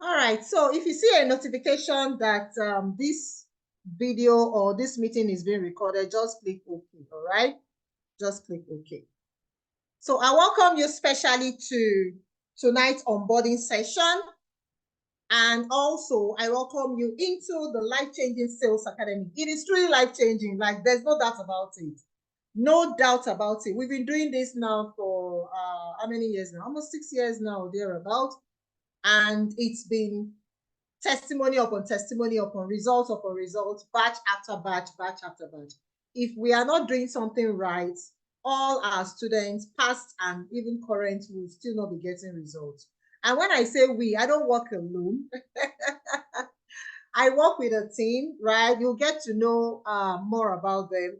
All right, so if you see a notification that this video or this meeting is being recorded, just click OK, all right? Just click OK. So I welcome you specially to tonight's onboarding session. And also, I welcome you into the Life-Changing Sales Academy. It is truly life-changing, like there's no doubt about it. No doubt about it. We've been doing this now for how many years now? Almost 6 years now, thereabout. And it's been testimony upon results upon results, batch after batch, batch after batch. If we are not doing something right, all our students, past and even current, will still not be getting results. And when I say we, I don't work alone. I work with a team, right? You'll get to know more about them,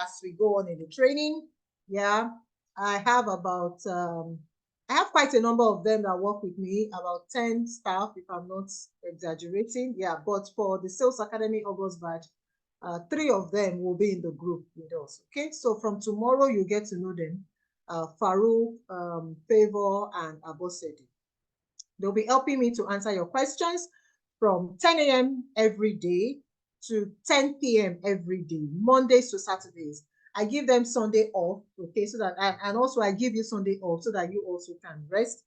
as we go on in the training. Yeah, I have I have quite a number of them that work with me, about 10 staff, if I'm not exaggerating. Yeah, but for the Sales Academy August batch, 3 of them will be in the group with us. Okay, so from tomorrow, you get to know them, Farouk, Favor, and Abosedi. They'll be helping me to answer your questions from 10 a.m. every day to 10 p.m. every day, Mondays to Saturdays. I give them Sunday off, okay, so that and also I give you Sunday off so that you also can rest.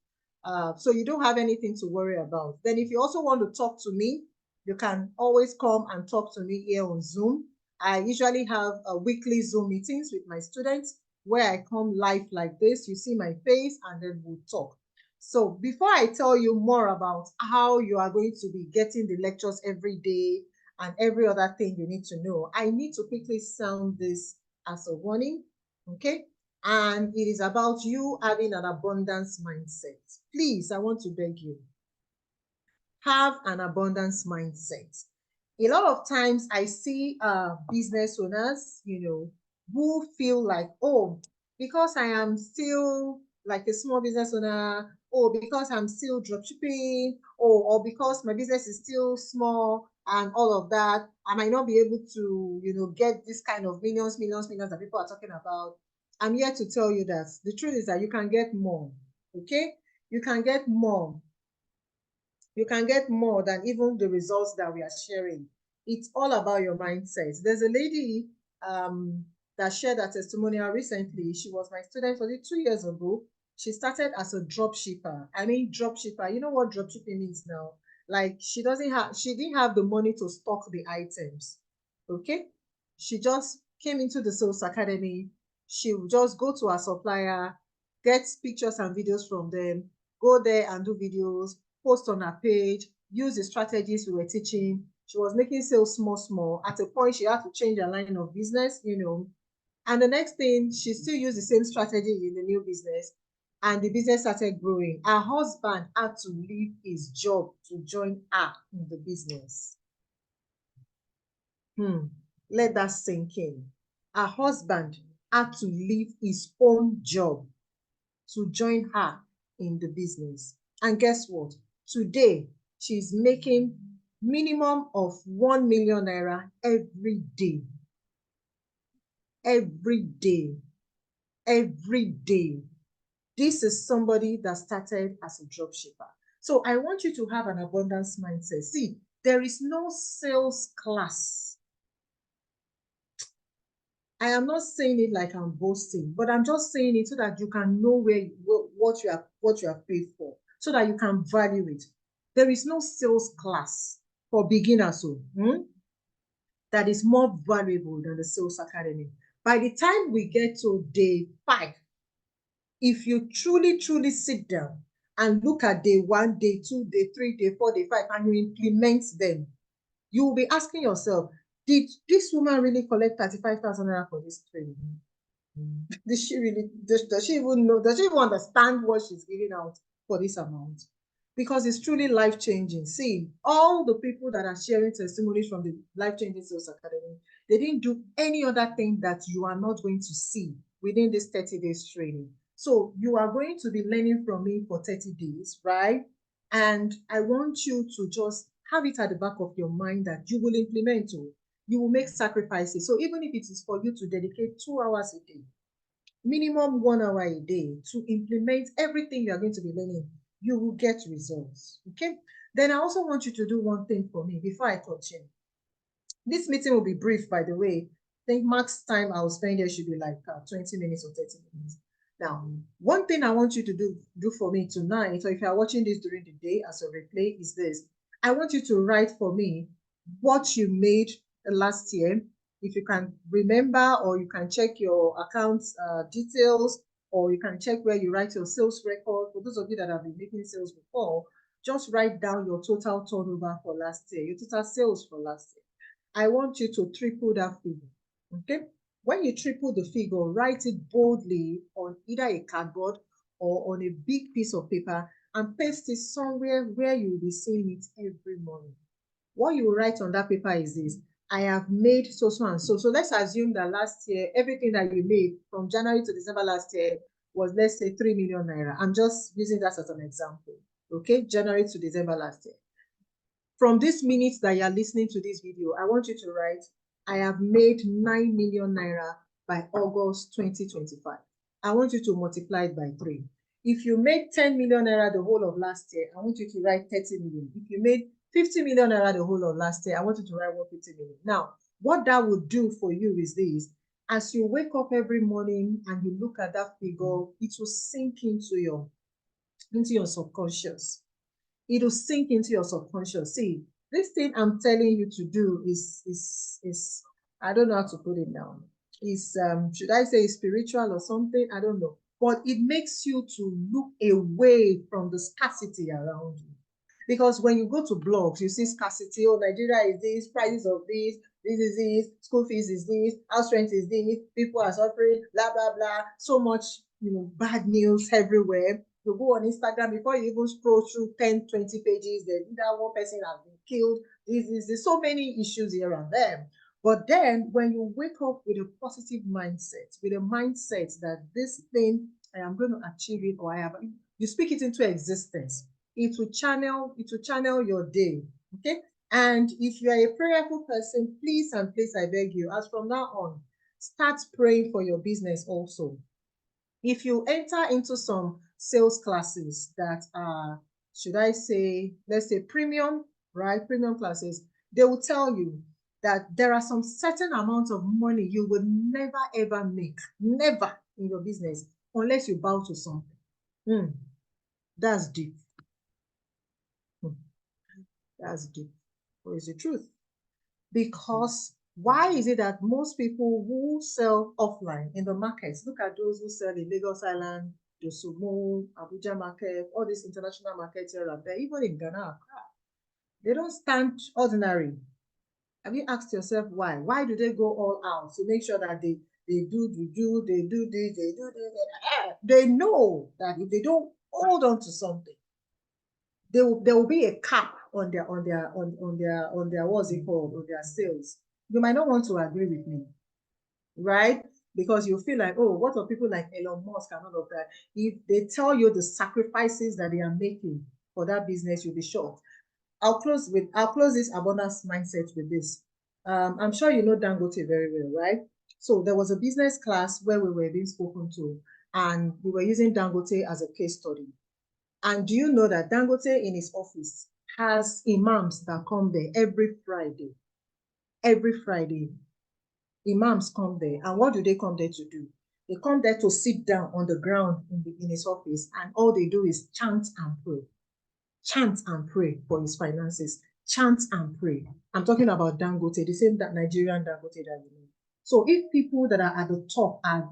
So you don't have anything to worry about. Then if you also want to talk to me, you can always come and talk to me here on Zoom. I usually have weekly Zoom meetings with my students where I come live like this. You see my face and then we'll talk. So before I tell you more about how you are going to be getting the lectures every day and every other thing you need to know, I need to quickly sound this as a warning, okay? And it is about you having an abundance mindset. Please, I want to beg you, have an abundance mindset. A lot of times I see business owners, who feel like, oh, because I am still like a small business owner, or because I'm still dropshipping, or because my business is still small and all of that, I might not be able to, get this kind of millions that people are talking about. I'm here to tell you that the truth is that you can get more, okay? You can get more. You can get more than even the results that we are sharing. It's all about your mindset. There's a lady that shared a testimonial recently. She was my student 2 years ago. She started as a drop shipper. I mean, drop shipper. You know what drop shipping means now? Like she didn't have the money to stock the items. Okay. She just came into the Sales Academy. She would just go to her supplier, get pictures and videos from them, go there and do videos, post on her page, use the strategies we were teaching. She was making sales small. At a point, she had to change her line of business. And the next thing, she still used the same strategy in the new business. And the business started growing. Her husband had to leave his job to join her in the business. Let that sink in. Her husband had to leave his own job to join her in the business. And guess what? Today, she's making minimum of 1 million naira every day. Every day. Every day. This is somebody that started as a drop shipper. So I want you to have an abundance mindset. See, there is no sales class. I am not saying it like I'm boasting, but I'm just saying it so that you can know what you are paid for, so that you can value it. There is no sales class for beginners that is more valuable than the Sales Academy. By the time we get to day 5, if you truly sit down and look at day 1, day 2, day 3, day 4, day 5, and you implement them, you will be asking yourself, did this woman really collect 35,000 naira for this training? Does she even know? Does she even understand what she's giving out for this amount? Because it's truly life-changing. See, all the people that are sharing testimonies from the Life-Changing Sales Academy, they didn't do any other thing that you are not going to see within this 30 days training. So you are going to be learning from me for 30 days, right? And I want you to just have it at the back of your mind that you will implement it. You will make sacrifices. So even if it is for you to dedicate 2 hours a day, minimum 1 hour a day to implement everything you are going to be learning, you will get results. Okay. Then I also want you to do one thing for me before I continue. This meeting will be brief, by the way. I think max time I'll spend here should be like 20 minutes or 30 minutes. Now, one thing I want you to do for me tonight, or if you are watching this during the day as a replay, is this. I want you to write for me what you made last year. If you can remember, or you can check your account details, or you can check where you write your sales record. For those of you that have been making sales before, just write down your total turnover for last year, your total sales for last year. I want you to triple that figure, okay? When you triple the figure, write it boldly on either a cardboard or on a big piece of paper and paste it somewhere where you will be seeing it every morning. What you will write on that paper is this: I have made so and so. So let's assume that last year, everything that you made from January to December last year was, let's say, 3 million naira. I'm just using that as an example, okay? January to December last year. From this minute that you're listening to this video, I want you to write, I have made 9 million naira by August 2025. I want you to multiply it by 3. If you made 10 million naira the whole of last year, I want you to write 30 million. If you made 50 million naira the whole of last year, I want you to write 150 million. Now, what that would do for you is this: as you wake up every morning and you look at that figure, it will sink into your subconscious. It will sink into your subconscious. See, this thing I'm telling you to do is I don't know how to put it down. Is should I say spiritual or something? I don't know. But it makes you to look away from the scarcity around you. Because when you go to blogs, you see scarcity. Oh, Nigeria is this, prices of this is this, school fees is this, house rent is this, people are suffering, blah, blah, blah. So much, bad news everywhere. You go on Instagram, before you even scroll through 10, 20 pages, then either one person has been killed. There's so many issues here and there. But then when you wake up with a positive mindset, with a mindset that this thing, I am going to achieve it, or you speak it into existence, it will channel your day. Okay. And if you are a prayerful person, please and please, I beg you, as from now on, start praying for your business also. If you enter into some sales classes that are, should I say, let's say premium, right? Premium classes, they will tell you that there are some certain amounts of money you will never ever make, never in your business, unless you bow to something. That's deep. That's deep. But it's the truth. Because why is it that most people who sell offline in the markets, look at those who sell in Lagos Island, the Sumo, Abuja market, all these international markets here and there, even in Ghana, they don't stand ordinary. Have you asked yourself why? Why do they go all out to make sure that they do juju, they do this, they do this? They know that if they don't hold on to something, there will be a cap on their what's it called, on their sales. You might not want to agree with me, right? Because you feel like, oh, what are people like Elon Musk and all of that? If they tell you the sacrifices that they are making for that business, you'll be shocked. I'll close this abundance mindset with this. I'm sure you know Dangote very well, right? So there was a business class where we were being spoken to, and we were using Dangote as a case study. And do you know that Dangote in his office has imams that come there every Friday? Every Friday, imams come there. And what do they come there to do? They come there to sit down on the ground in his office, and all they do is chant and pray. Chant and pray for his finances. Chant and pray. I'm talking about Dangote, the same Nigerian Dangote that you know. So if people that are at the top are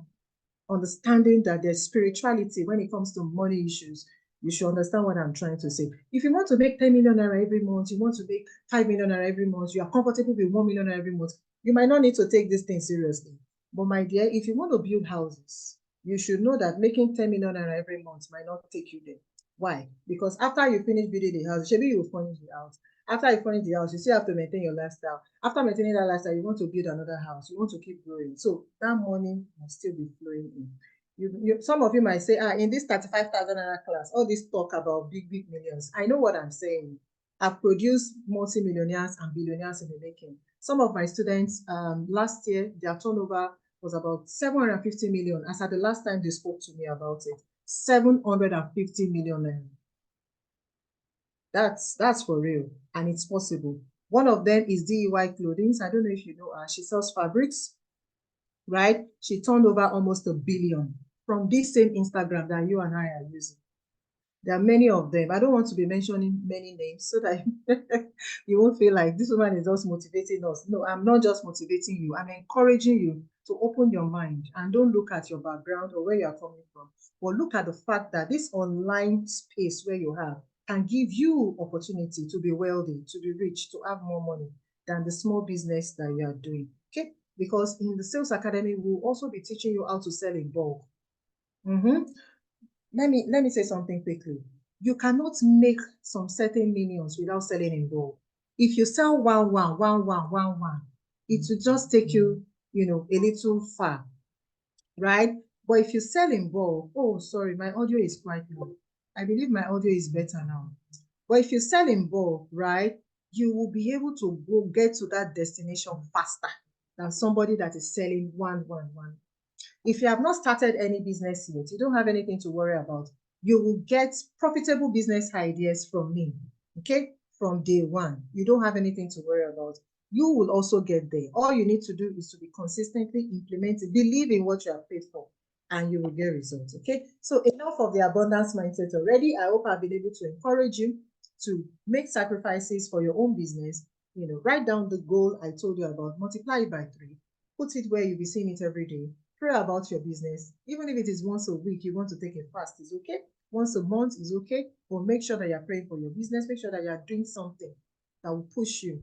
understanding that there's spirituality when it comes to money issues, you should understand what I'm trying to say. If you want to make 10 million naira every month, you want to make 5 million naira every month, you are comfortable with 1 million naira every month, you might not need to take this thing seriously. But my dear, if you want to build houses, you should know that making 10 million naira every month might not take you there. Why? Because after you finish building the house, maybe you will furnish the house. After you furnish the house, you still have to maintain your lifestyle. After maintaining that lifestyle, you want to build another house. You want to keep growing. So that money must still be flowing in. Some of you might say, in this 35,000 naira class, all this talk about big millions. I know what I'm saying. I've produced multi-millionaires and billionaires in the making. Some of my students, last year, their turnover was about 750 million. As at the last time they spoke to me about it, 750 million. That's for real, and it's possible. One of them is DEY Clothing. I don't know if you know her. She sells fabrics, right? She turned over almost $1 billion from this same Instagram that you and I are using. There are many of them. I don't want to be mentioning many names so that you won't feel like this woman is just motivating us. No, I'm not just motivating you. I'm encouraging you to open your mind and don't look at your background or where you are coming from, but look at the fact that this online space where you have can give you opportunity to be wealthy, to be rich, to have more money than the small business that you are doing. Okay? Because in the Sales Academy, we'll also be teaching you how to sell in bulk. Let me say something quickly. You cannot make some certain millions without selling in bulk. If you sell one, it will just take you, a little far, right? But if you sell in bulk, oh, sorry, my audio is quite low. I believe my audio is better now. But if you sell in bulk, right, you will be able to get to that destination faster than somebody that is selling one. If you have not started any business yet, you don't have anything to worry about. You will get profitable business ideas from me, okay? From day one. You don't have anything to worry about. You will also get there. All you need to do is to be consistently implementing, believe in what you have paid for, and you will get results, okay? So enough of the abundance mindset already. I hope I've been able to encourage you to make sacrifices for your own business. Write down the goal I told you about, multiply it by 3, put it where you'll be seeing it every day. Pray about your business. Even if it is once a week, you want to take a fast, it's okay. Once a month is okay, but make sure that you're praying for your business. Make sure that you're doing something that will push you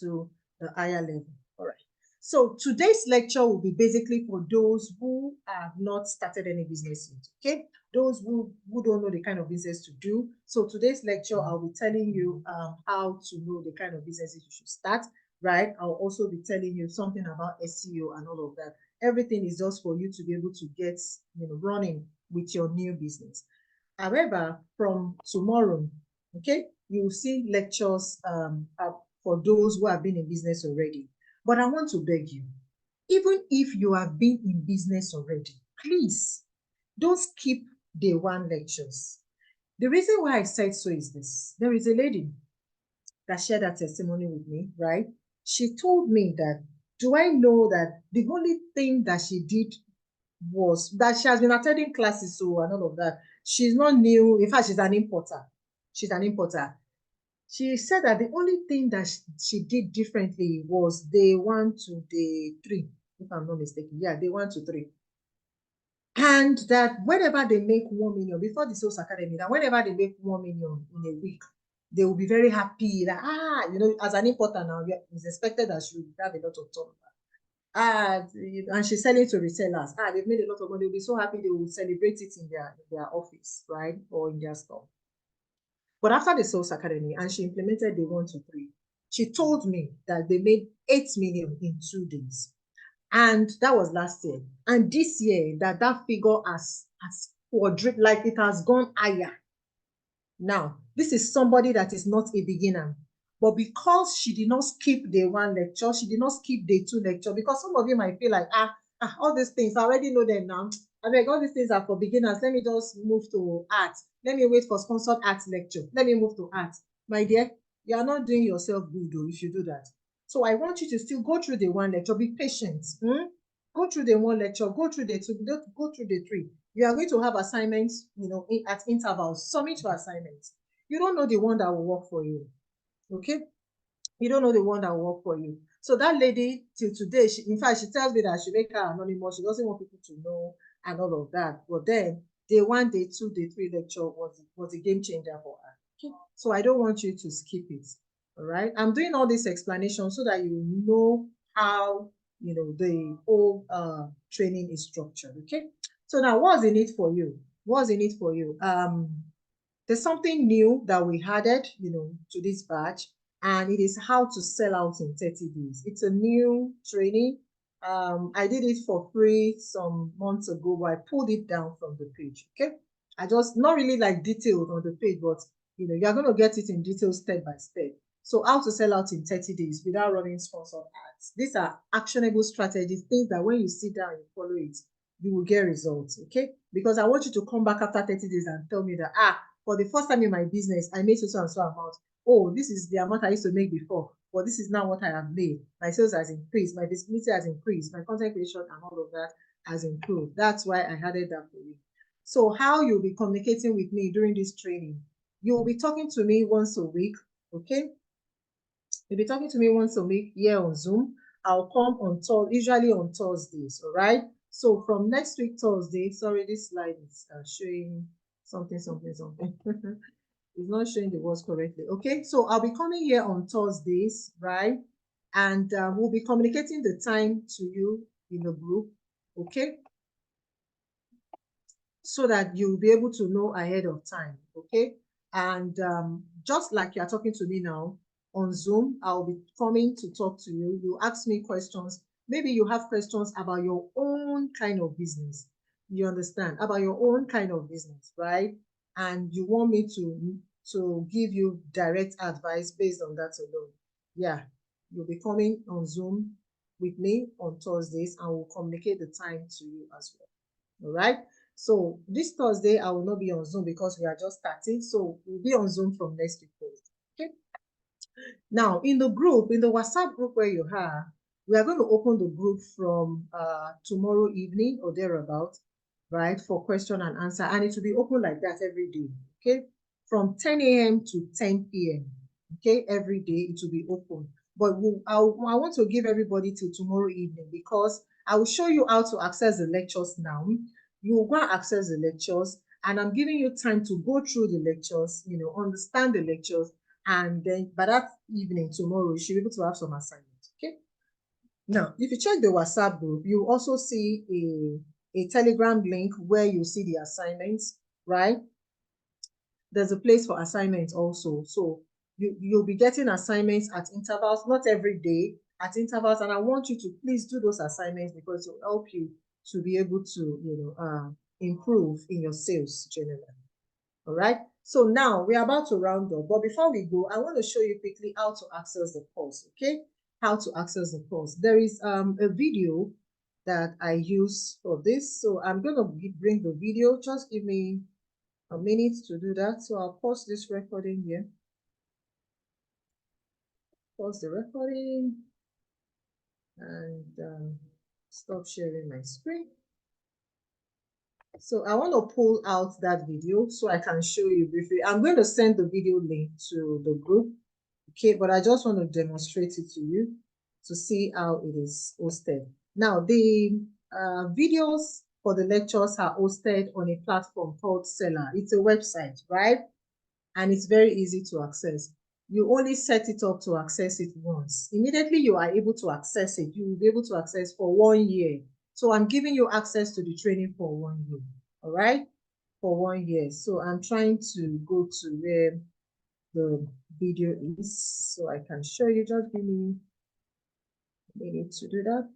to the higher level. All right. So today's lecture will be basically for those who have not started any business yet, okay? Those who don't know the kind of business to do. So today's lecture, I'll be telling you how to know the kind of businesses you should start, right? I'll also be telling you something about SEO and all of that. Everything is just for you to be able to get, running with your new business. However, from tomorrow, okay, you will see lectures for those who have been in business already. But I want to beg you, even if you have been in business already, please don't skip day one lectures. The reason why I said so is this. There is a lady that shared her testimony with me, right? She told me that, do I know that the only thing that she did was that she has been attending classes, so and all of that. She's not new. In fact, she's an importer. She's an importer. She said that the only thing that she did differently was day 1 to day 3, if I'm not mistaken. Yeah, day 1 to 3. And that whenever they make 1 million, before the Sales Academy, that whenever they make 1 million in a week, they will be very happy that, as an importer now, it's expected that she will have a lot of turnover. And she's selling to resellers. They've made a lot of money. They'll be so happy they will celebrate it in their office, right? Or in their store. But after the Sales Academy, and she implemented the 1 to 3, she told me that they made 8 million in 2 days. And that was last year. And this year, that figure has quadrupled, like it has gone higher. Now, this is somebody that is not a beginner. But because she did not skip day 1 lecture, she did not skip day 2 lecture, because some of you might feel like, all these things, I already know them now. I mean, all these things are for beginners. Let me just move to art. Let me wait for sponsored art lecture. Let me move to art. My dear, you are not doing yourself good though if you do that. So I want you to still go through the 1 lecture. Be patient. Go through the 1 lecture. Go through the 2. Go through the 3. You are going to have assignments, at intervals. Submit your assignments. You don't know the one that will work for you. Okay? You don't know the one that will work for you. So that lady, till today, in fact, she tells me that she make her anonymous. She doesn't want people to know and all of that. But then, day 1, day 2, day 3 lecture was a game changer for her. Okay? So I don't want you to skip it. All right? I'm doing all this explanation so that you know how, the whole training is structured. Okay? So now, what's in it for you? What's in it for you? There's something new that we added, to this batch, and it is how to sell out in 30 days. It's a new training. I did it for free some months ago, but I pulled it down from the page. Okay, I just not really like detailed on the page, but you're going to get it in detail step by step. So how to sell out in 30 days without running sponsored ads. These are actionable strategies, things that when you sit down and follow it, you will get results. Okay, because I want you to come back after 30 days and tell me that for the first time in my business, I made so and so amount. Oh, this is the amount I used to make before, but this is now what I have made. My sales has increased, my visibility has increased, my content creation and all of that has improved. That's why I added that for you. So how you'll be communicating with me during this training, you'll be talking to me once a week, okay? You'll be talking to me once a week here on Zoom. I'll come on usually on Thursdays, all right? So from next week, Thursday, sorry, this slide is showing something. It's not showing the words correctly. Okay, so I'll be coming here on Thursdays, right? And we'll be communicating the time to you in the group, okay? So that you'll be able to know ahead of time, okay? And just like you're talking to me now on Zoom, I'll be coming to talk to you. You ask me questions. Maybe you have questions about your own kind of business. You understand? About your own kind of business, right? And you want me to give you direct advice based on that alone. Yeah, you'll be coming on Zoom with me on Thursdays and we'll communicate the time to you as well. All right. So this Thursday, I will not be on Zoom because we are just starting. So we'll be on Zoom from next week. Okay. Now, in the group, in the WhatsApp group where you are, we are going to open the group from tomorrow evening or thereabout, right, for question and answer. And it will be open like that every day, okay, from 10 a.m. to 10 p.m., okay, every day it will be open. But I want to give everybody till tomorrow evening because I will show you how to access the lectures now. You will go and access the lectures, and I'm giving you time to go through the lectures, you know, understand the lectures, and then by that evening, tomorrow, you should be able to have some assignments, okay? Now, if you check the WhatsApp group, you also see a Telegram link where you see the assignments, right? There's a place for assignments also. So you'll be getting assignments at intervals, not every day, at intervals. And I want you to please do those assignments because it will help you to be able to, you know, improve in your sales generally. All right. So now we're about to round up. But before we go, I want to show you quickly how to access the course. Okay. How to access the course. There is a video that I use for this. So I'm going to bring the video. Just give me a minute to do that. So I'll pause this recording here. Pause the recording and stop sharing my screen. So I want to pull out that video so I can show you briefly. I'm going to send the video link to the group, okay? But I just want to demonstrate it to you to see how it is hosted. Now, the videos for the lectures are hosted on a platform called Seller. It's a website, right? And it's very easy to access. You only set it up to access it once. Immediately you are able to access it, you will be able to access for 1 year. So I'm giving you access to the training for 1 year, all right? For 1 year. So I'm trying to go to where the video is so I can show you. Just give me a minute to do that.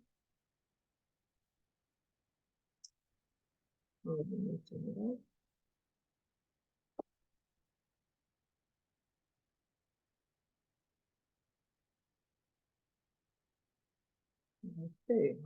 Okay.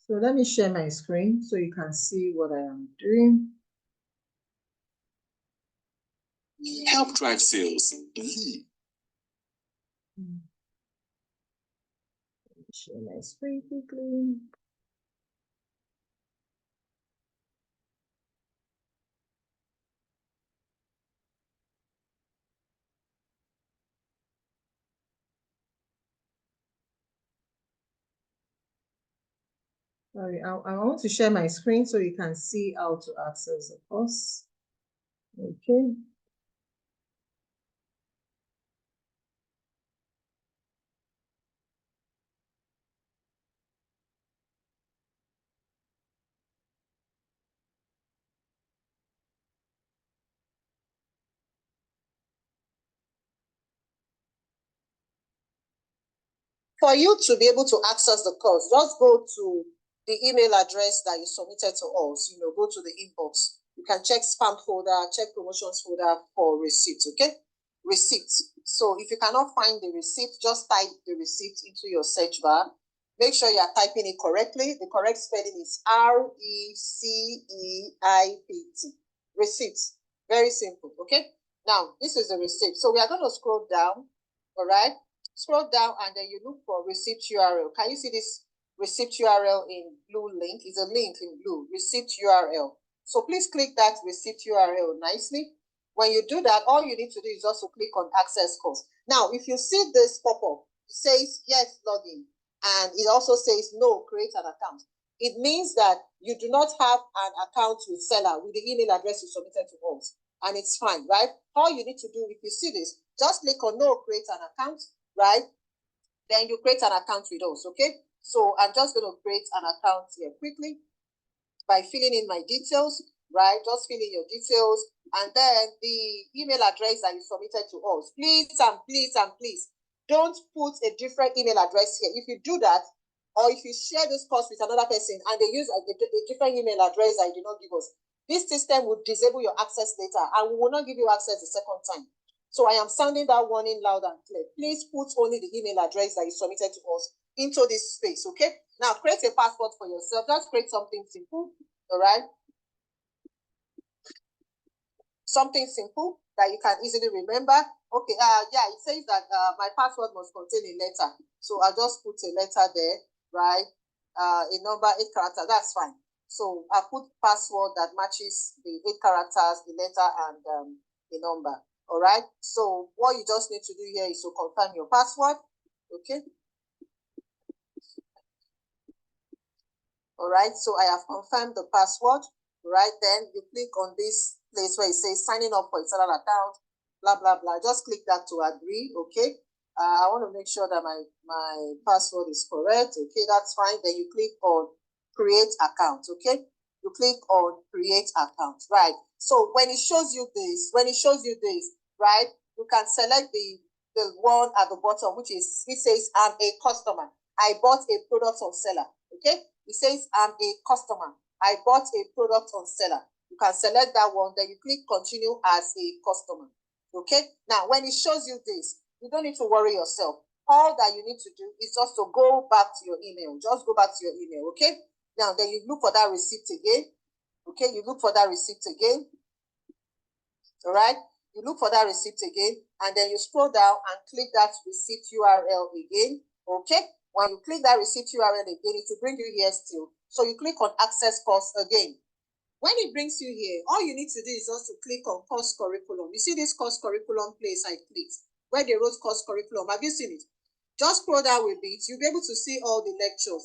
So let me share my screen so you can see what I am doing. Help drive sales. Share my screen quickly. Sorry, I want to share my screen so you can see how to access the course. Okay. For you to be able to access the course, just go to the email address that you submitted to us. You know, go to the inbox You can check spam folder, check promotions folder for receipts, okay? Receipts. So if you cannot find the receipt, just type the receipt into your search bar. Make sure you are typing it correctly. The correct spelling is R-E-C-E-I-P-T. Receipts. Very simple, okay? Now, this is the receipt. So we are going to scroll down, all right? Scroll down and then you look for receipt URL. Can you see this receipt URL in blue link? It's a link in blue, receipt URL. So please click that receipt URL nicely. When you do that, all you need to do is also click on access course. Now, if you see this pop-up, it says yes, login, and it also says no, create an account. It means that you do not have an account with seller with the email address you submitted to us, and it's fine, right? All you need to do, if you see this, just click on no, create an account, right? Then you create an account with us, okay? So I'm just going to create an account here quickly by filling in my details, right? Just fill in your details, and then the email address that you submitted to us. Please and please and please don't put a different email address here. If you do that, or if you share this course with another person and they use a different email address that you did not give us, this system will disable your access later and we will not give you access the second time. So I am sounding that warning loud and clear. Please put only the email address that you submitted to us into this space, okay? Now create a password for yourself. Just create something simple, all right? Something simple that you can easily remember. Okay, yeah, it says that my password must contain a letter. So I'll just put a letter there, right? A number, 8 characters, that's fine. So I put password that matches the 8 characters, the letter, and the number. All right. So what you just need to do here is to confirm your password. Okay. All right. So I have confirmed the password. Right. Then you click on this place where it says signing up for a seller account, blah, blah, blah. Just click that to agree. Okay. I want to make sure that my password is correct. Okay, that's fine. Then you click on create account. Okay. You click on create account. Right. So when it shows you this, right, you can select the one at the bottom, which says I'm a customer. I bought a product on seller. Okay. It says I'm a customer. I bought a product on seller. You can select that one, then you click continue as a customer. Okay. Now, when it shows you this, you don't need to worry yourself. All that you need to do is just to go back to your email. Just go back to your email. Okay. Now, then you look for that receipt again. Okay. You look for that receipt again. All right. You look for that receipt again, and then you scroll down and click that receipt URL again. Okay. When you click that receipt URL again, it will bring you here still. So you click on access course again. When it brings you here, all you need to do is just to click on course curriculum. You see this course curriculum place I clicked, where they wrote course curriculum. Have you seen it? Just scroll down a bit. You'll be able to see all the lectures.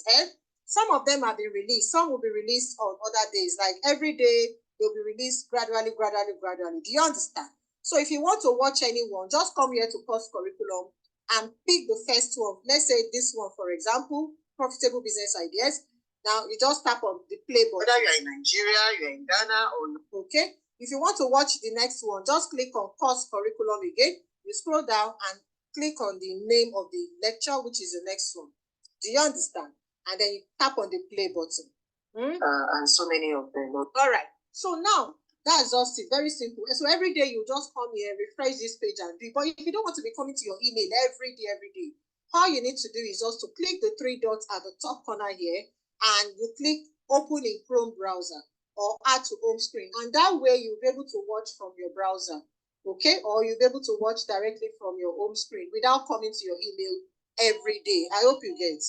Some of them have been released. Some will be released on other days. Like every day, they'll be released gradually. Do you understand? So if you want to watch anyone, just come here to course curriculum and pick the first one. Let's say this one, for example, profitable business ideas. Now you just tap on the play button. Whether you're in Nigeria, you're in Ghana, or okay. If you want to watch the next one, just click on course curriculum again. You scroll down and click on the name of the lecture, which is the next one. Do you understand? And then you tap on the play button. And so many of them. All right. So now that's just it. Very simple. And so every day you just come here, refresh this page and do it. But if you don't want to be coming to your email every day, all you need to do is just to click the 3 dots at the top corner here, and you click open in Chrome browser or add to home screen. And that way you'll be able to watch from your browser. Okay, or you'll be able to watch directly from your home screen without coming to your email every day. I hope you get.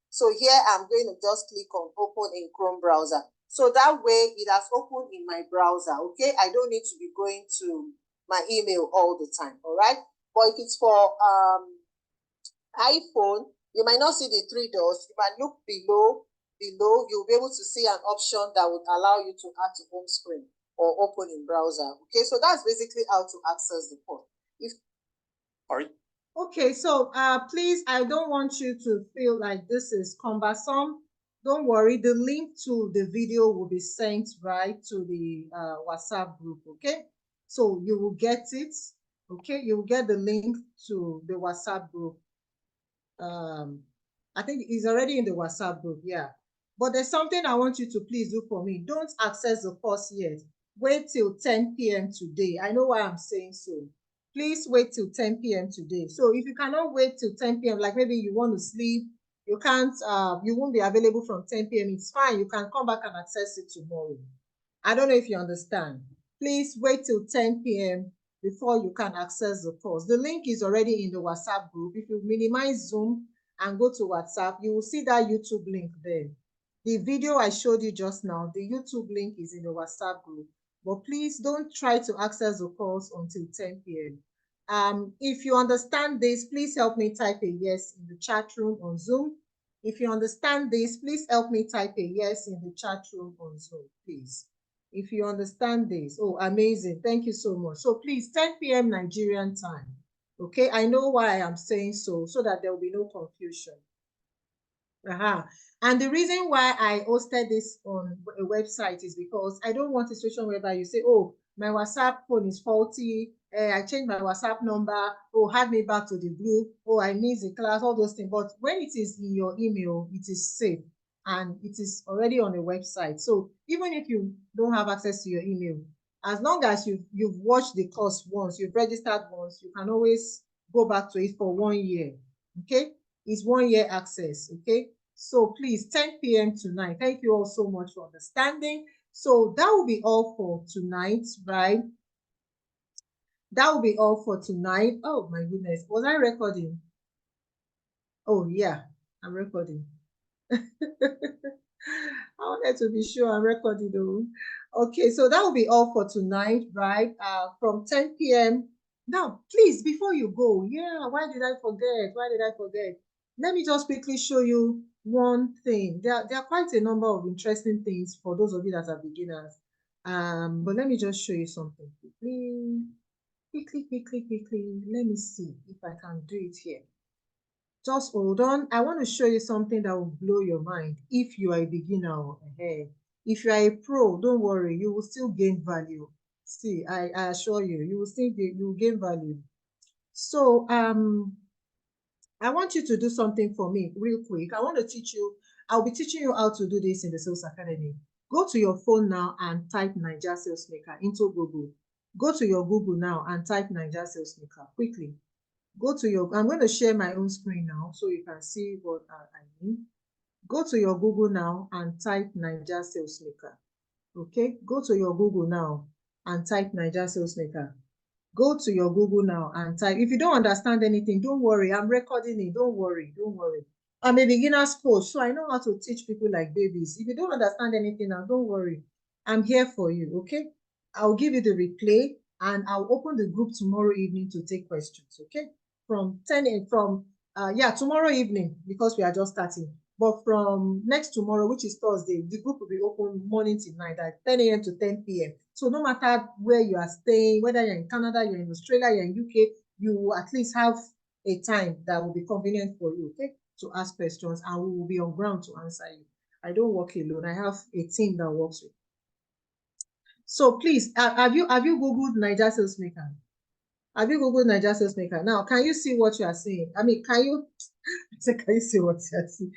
So here I'm going to just click on open in Chrome browser. So that way it has opened in my browser. Okay, I don't need to be going to my email all the time. All right, but if it's for iPhone, you might not see the 3 dots. You might look below, you'll be able to see an option that would allow you to add to home screen or open in browser. Okay, so that's basically how to access the port. Okay, so please, I don't want you to feel like this is cumbersome. Don't worry, the link to the video will be sent right to the WhatsApp group, okay? So you will get it, okay? You will get the link to the WhatsApp group. I think it's already in the WhatsApp group, yeah. But there's something I want you to please do for me. Don't access the course yet. Wait till 10 p.m. today. I know why I'm saying so. Please wait till 10 p.m. today. So if you cannot wait till 10 p.m., like maybe you want to sleep, you can't, you won't be available from 10 p.m. It's fine. You can come back and access it tomorrow. I don't know if you understand. Please wait till 10 p.m. before you can access the course. The link is already in the WhatsApp group. If you minimize Zoom and go to WhatsApp, you will see that YouTube link there. The video I showed you just now, the YouTube link is in the WhatsApp group. But please don't try to access the course until 10 p.m. If you understand this, please help me type a yes in the chat room on Zoom. If you understand this, please help me type a yes in the chat room on Zoom, please. If you understand this, oh, amazing. Thank you so much. So please, 10 p.m. Nigerian time. Okay, I know why I'm saying so that there will be no confusion. And the reason why I hosted this on a website is because I don't want a situation whereby you say, oh, my WhatsApp phone is faulty, I changed my WhatsApp number, oh, add me back to the group, oh, I missed the class, all those things. But when it is in your email, it is safe and it is already on the website. So even if you don't have access to your email, as long as you've watched the course once, you've registered once, you can always go back to it for 1 year. Okay, it's 1 year access. Okay, so please, 10 p.m. tonight. Thank you all so much for understanding. So that will be all for tonight, right? That will be all for tonight. Oh my goodness, was I recording? Oh yeah, I'm recording. I wanted to be sure I'm recording though. Okay, so that will be all for tonight, right? From 10 p.m. Now, please, before you go, yeah, why did I forget? Why did I forget? Let me just quickly show you one thing. There are quite a number of interesting things for those of you that are beginners. But let me just show you something quickly. Quickly. Let me see if I can do it here. Just hold on. I want to show you something that will blow your mind if you are a beginner. If you are a pro, don't worry, you will still gain value. See, I assure you, you will gain value. So I want you to do something for me real quick. I want to teach you, I'll be teaching you how to do this in the Sales Academy. Go to your phone now and type Naija Sales Maker into Google. Go to your Google now and type Naija Sales Maker quickly. Go to your, I'm going to share my own screen now so you can see what I mean. Go to your Google now and type Naija Sales Maker. Okay, go to your Google now and type Naija Sales Maker. Go to your Google now and type. If you don't understand anything, don't worry. I'm recording it. Don't worry. I'm a beginner's coach, so I know how to teach people like babies. If you don't understand anything now, don't worry. I'm here for you, okay? I'll give you the replay and I'll open the group tomorrow evening to take questions, okay? From 10 a.m. tomorrow evening, because we are just starting. But from next tomorrow, which is Thursday, the group will be open morning till night at 10 a.m. to 10 p.m. So no matter where you are staying, whether you're in Canada, you're in Australia, you're in UK, you will at least have a time that will be convenient for you, okay, to ask questions, and we will be on ground to answer you. I don't work alone. I have a team that works with. So please, have you Googled Naija Sales Maker? Have you Googled Naija Sales Maker? Now, can you see what you are saying? I mean, can you see what you are seeing?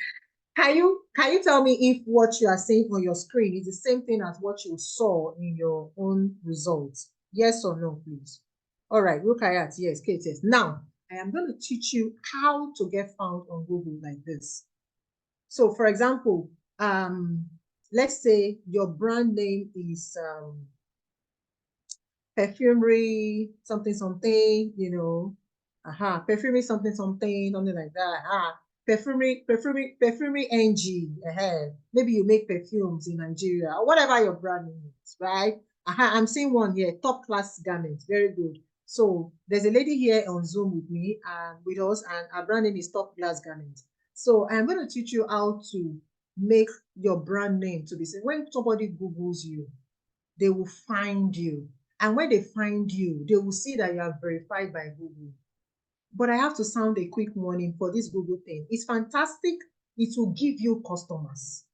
Can you tell me if what you are seeing on your screen is the same thing as what you saw in your own results? Yes or no, please? All right, Rukayat, yes, Kate, yes. Now, I am going to teach you how to get found on Google like this. So, for example, let's say your brand name is perfumery something, you know, perfumery something like that. Perfumery NG. Maybe you make perfumes in Nigeria or whatever your brand name is, right? I'm seeing one here, top class garments. Very good. So there's a lady here on Zoom with me and with us, and our brand name is Top Class Garments. So I'm going to teach you how to make your brand name to be seen. When somebody Googles you, they will find you. And when they find you, they will see that you are verified by Google. But I have to sound a quick warning for this Google thing. It's fantastic. It will give you customers.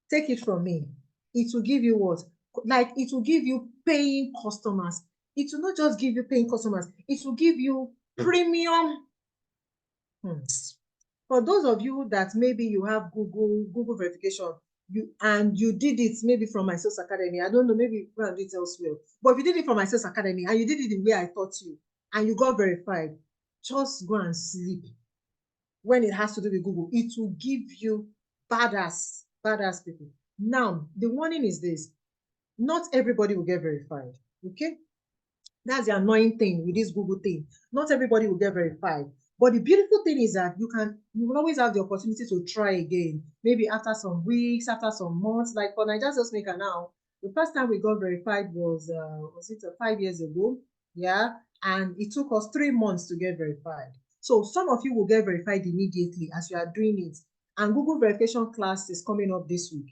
Take it from me. It will give you what? Like, it will give you paying customers. It will not just give you paying customers. It will give you premium. For those of you that maybe you have Google verification, you did it maybe from My Sales Academy. I don't know, maybe you can do it elsewhere. But if you did it from My Sales Academy and you did it the way I taught you and you got verified, just go and sleep. When it has to do with Google, it will give you badass people. Now, the warning is this: not everybody will get verified. Okay, that's the annoying thing with this Google thing. Not everybody will get verified. But the beautiful thing is that you will always have the opportunity to try again. Maybe after some weeks, after some months. Like for Naija Sales Maker now, the first time we got verified was it 5 years ago? Yeah, and it took us 3 months to get verified. So some of you will get verified immediately as you are doing it. And Google verification class is coming up this week.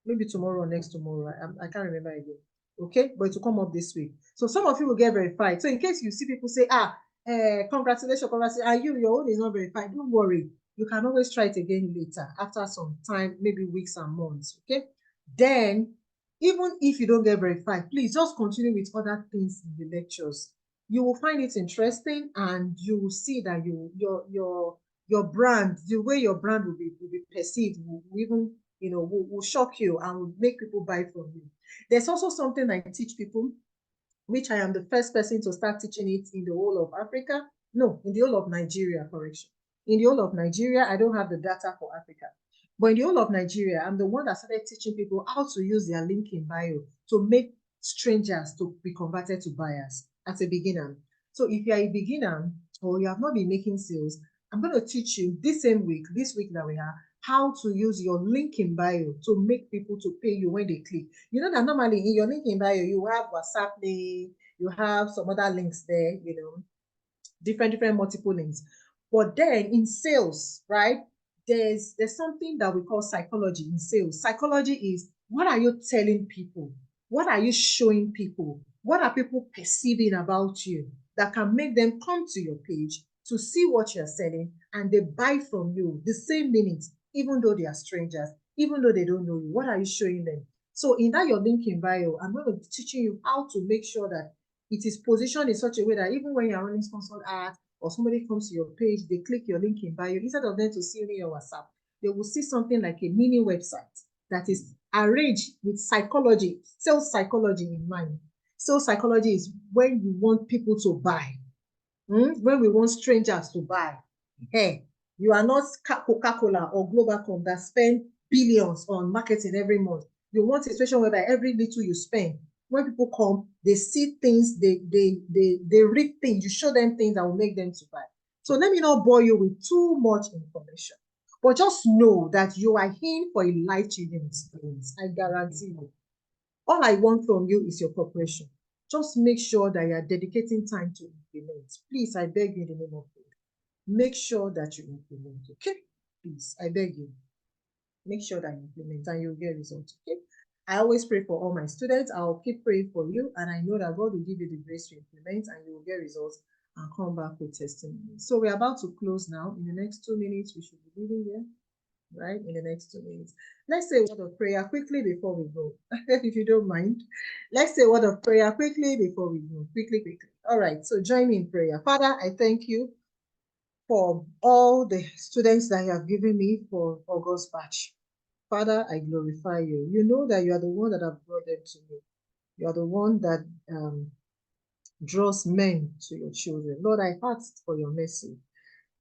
Maybe tomorrow or next tomorrow. I can't remember again. Okay, but it will come up this week. So some of you will get verified. So in case you see people say, congratulations, and your own is not verified, don't worry. You can always try it again later after some time, maybe weeks and months. Okay, then even if you don't get verified, please just continue with other things in the lectures. You will find it interesting, and you will see that your brand, the way your brand will be perceived, will even will shock you and will make people buy from you. There's also something I teach people, which I am the first person to start teaching it in the whole of Africa. No, in the whole of Nigeria, correction. In the whole of Nigeria, I don't have the data for Africa. But in the whole of Nigeria, I'm the one that started teaching people how to use their link in bio to make strangers to be converted to buyers as a beginner. So if you're a beginner or you have not been making sales, I'm going to teach you this week that we have, how to use your link in bio to make people to pay you when they click. You know that normally in your link in bio, you have WhatsApp link, you have some other links there, different multiple links. But then in sales, right, there's something that we call psychology in sales. Psychology is, what are you telling people? What are you showing people? What are people perceiving about you that can make them come to your page to see what you're selling and they buy from you the same minute, even though they are strangers, even though they don't know you? What are you showing them? So in that your link in bio, I'm going to be teaching you how to make sure that it is positioned in such a way that even when you're running sponsored ads or somebody comes to your page, they click your link in bio, instead of them to see only your WhatsApp, they will see something like a mini website that is arranged with psychology, sales psychology in mind. Sales psychology is when you want people to buy, when we want strangers to buy. Hey, you are not Coca-Cola or Globalcom that spend billions on marketing every month. You want a situation whereby every little you spend, when people come, they see things, they read things, you show them things that will make them to buy. So let me not bore you with too much information, but just know that you are in for a life-changing experience. I guarantee you. All I want from you is your cooperation. Just make sure that you are dedicating time to implement. Please, I beg you in the name of God. Make sure that you implement, okay? Please, I beg you. Make sure that you implement and you'll get results, okay? I always pray for all my students. I'll keep praying for you, and I know that God will give you the grace to implement and you will get results and come back with testimony. So we're about to close now. In the next 2 minutes, we should be leaving here, right? In the next 2 minutes. Let's say a word of prayer quickly before we go, if you don't mind. Let's say a word of prayer quickly before we go. Quickly. All right, so join me in prayer. Father, I thank you for all the students that you have given me for August batch. Father, I glorify you. You know that you are the one that have brought them to me. You are the one that draws men to your children. Lord, I ask for your mercy,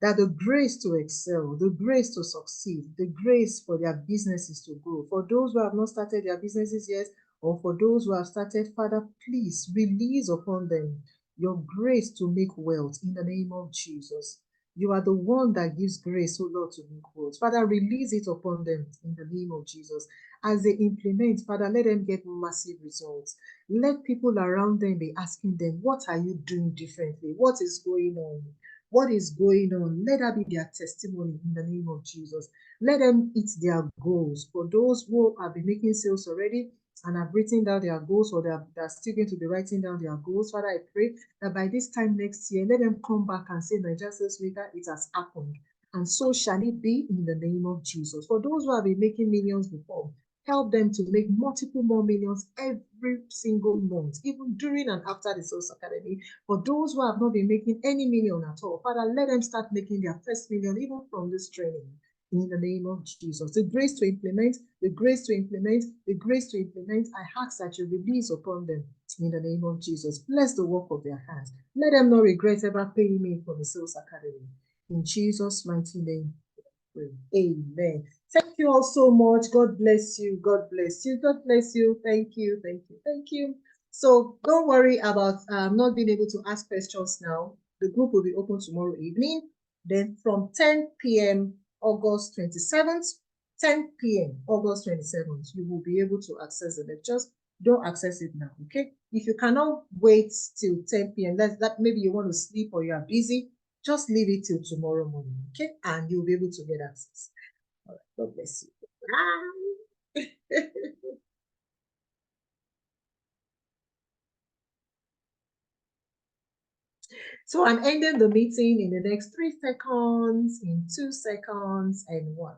that the grace to excel, the grace to succeed, the grace for their businesses to grow. For those who have not started their businesses yet, or for those who have started, Father, please release upon them your grace to make wealth in the name of Jesus. You are the one that gives grace, oh Lord, to make wealth. Father, release it upon them in the name of Jesus. As they implement, Father, let them get massive results. Let people around them be asking them, what are you doing differently? What is going on? What is going on? Let that be their testimony in the name of Jesus. Let them hit their goals. For those who have been making sales already and have written down their goals, or they're still going to be writing down their goals, Father, I pray that by this time next year, let them come back and say, Naija Sales Maker, it has happened. And so shall it be in the name of Jesus. For those who have been making millions before, help them to make multiple more millions every single month, even during and after the Sales Academy. For those who have not been making any million at all, Father, let them start making their first million even from this training. In the name of Jesus, the grace to implement, the grace to implement, the grace to implement, I ask that you release upon them in the name of Jesus. Bless the work of their hands. Let them not regret ever paying me for the Sales Academy. In Jesus' mighty name, amen. Thank you all so much. God bless you. God bless you. God bless you. Thank you. Thank you. Thank you. So don't worry about not being able to ask questions now. The group will be open tomorrow evening. Then from 10 p.m. August 27th, 10 p.m. August 27th, you will be able to access the lectures. Don't access it now, okay? If you cannot wait till 10 p.m., that maybe you want to sleep or you are busy, just leave it till tomorrow morning, okay? And you'll be able to get access. All right, God bless you. Bye. So I'm ending the meeting in the next 3 seconds, in 2 seconds, and 1.